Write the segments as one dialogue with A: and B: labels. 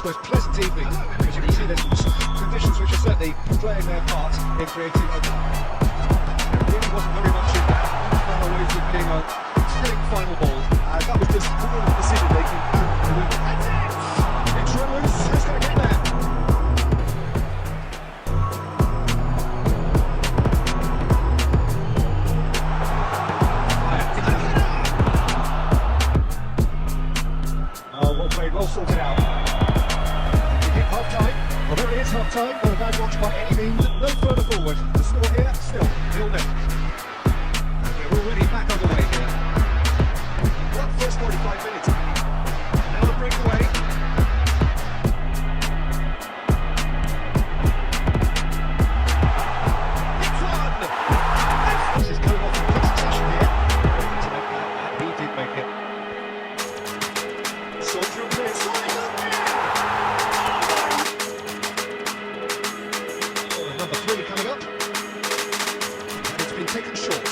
A: most pleasant evening, because you can see there's some conditions which are certainly playing their part in creating a... There really wasn't very much in that. Far away from being a thrilling final ball. That was just poor decision making. It's loose. Who's going to get there? Well sorted out. You hit half time. Well, there it is, half time. Not a bad watch by any means. No further forward. The score here still 0-0. We're already back on the way here. What first 45 minutes? Now the breakaway. It's one. This is going off in concentration here. To make that, and he did make it. Soldier plays. Number 3 coming up, and it's been taken short.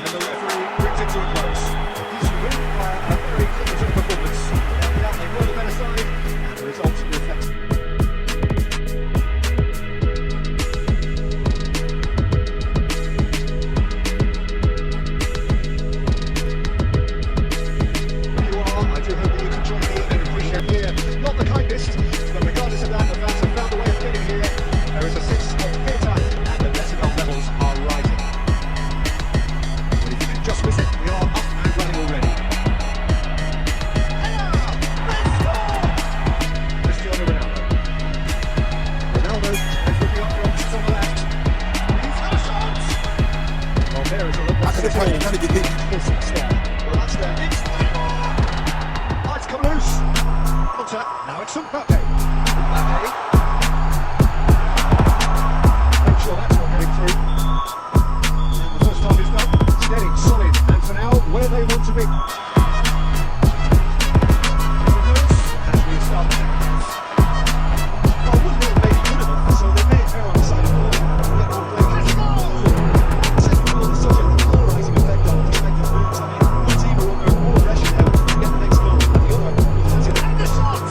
A: And the referee brings it to a close. He's won a very competent performance. They were the better side, and the results reflect. Not the kindest, but regardless of that, the fans have found a way of getting here. There is a sense of theatre, and the decibel levels are rising. But if you can just miss it, we are up and running already. Cristiano Ronaldo. Ronaldo is looking up the options on the left. He's got a shot! Well, there is a look. That's the play. Well, that's there. It's oh, it's come loose. Now it's Mbappe. Mbappe. Make sure that's not getting through. And the first time is done. Steady, solid, and for now, where they want to be. As we start the second half. Well, wouldn't it have made it good enough, so they may err on the side of the ball. Let them play. Second goal is such a polarising effect on prospective moves. I mean, one team are under more pressure now to get the next goal, and the other will fancy that. And the shot!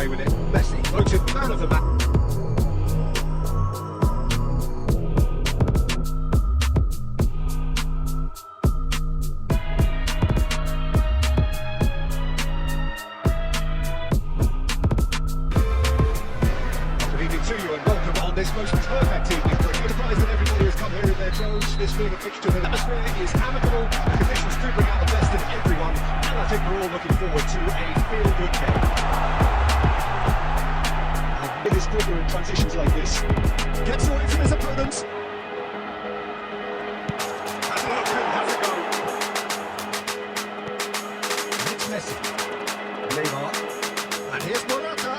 A: With it, Messi voted man of the match. Good evening to you and welcome on this most perfect evening. We're surprised that everybody has come here in their clothes. This being a fixture, the atmosphere is amicable. The conditions do bring out the best in everyone, and I think we're all looking forward to a feel-good game. Biggest quicker in transitions like this. Gets away from his opponents. Has a look, has a go. And it's Messi. Neymar. And here's Morata.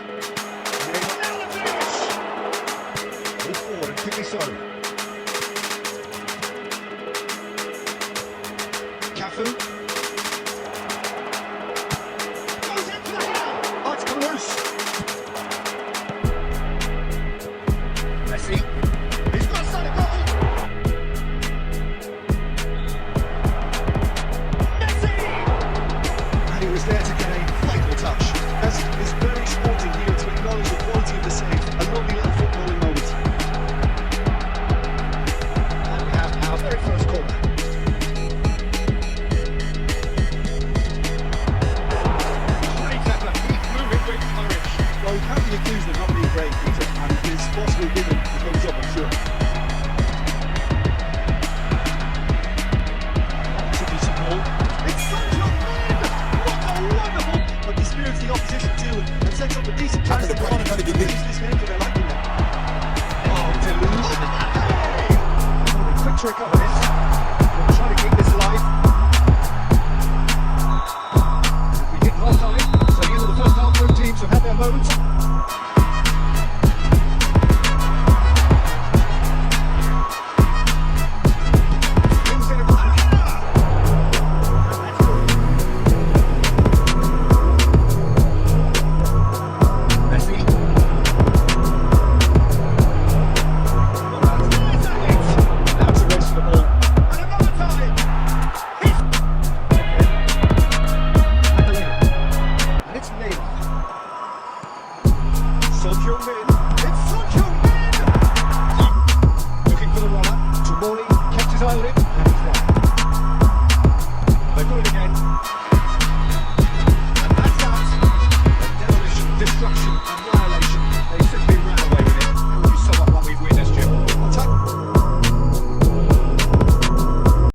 A: Neymar. Now the finish! Move forward and quickly so. Cafu. Goes in for the header. Oh, it's come loose. Messi, he's got a son of touch. It's very sporting here to acknowledge the quality of the save. A lovely little footballing moment. And we have our very first corner. Great effort. He's moving with courage. Well, he can't be accused of not being great, Peter, and his possibly given a thumbs up, I'm sure. The opposition too, and sets up a decent chance to want to use this game for their liking. Oh, quick trick up.